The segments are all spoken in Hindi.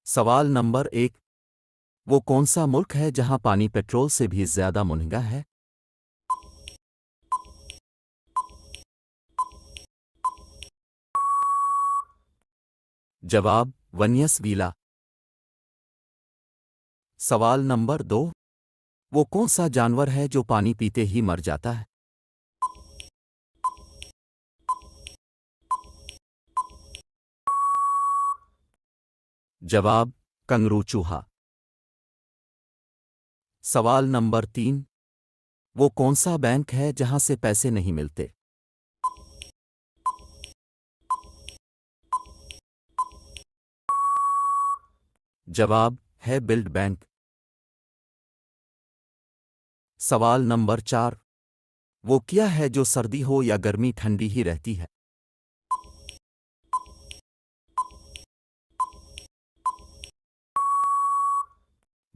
सवाल नंबर 1। वो कौन सा मुल्क है जहां पानी पेट्रोल से भी ज्यादा महंगा है? जवाब वेनेज़ुएला। सवाल नंबर 2। वो कौन सा जानवर है जो पानी पीते ही मर जाता है? जवाब कंगारू चूहा। सवाल नंबर 3। वो कौन सा बैंक है जहां से पैसे नहीं मिलते? जवाब है बिल्ड बैंक। सवाल नंबर 4। वो क्या है जो सर्दी हो या गर्मी ठंडी ही रहती है?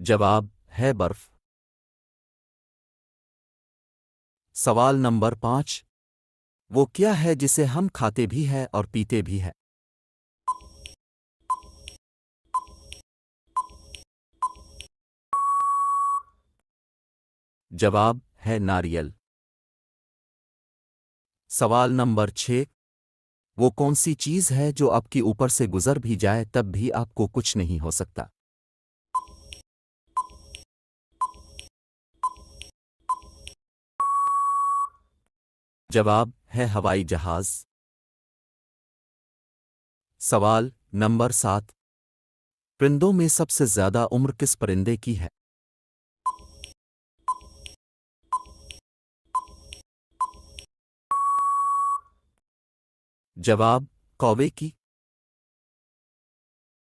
जवाब है बर्फ। सवाल नंबर 5। वो क्या है जिसे हम खाते भी हैं और पीते भी हैं? जवाब है नारियल। सवाल नंबर 6। वो कौन सी चीज़ है जो आपके ऊपर से गुजर भी जाए तब भी आपको कुछ नहीं हो सकता? जवाब है हवाई जहाज। सवाल नंबर 7। परिंदों में सबसे ज्यादा उम्र किस परिंदे की है? जवाब कौवे की।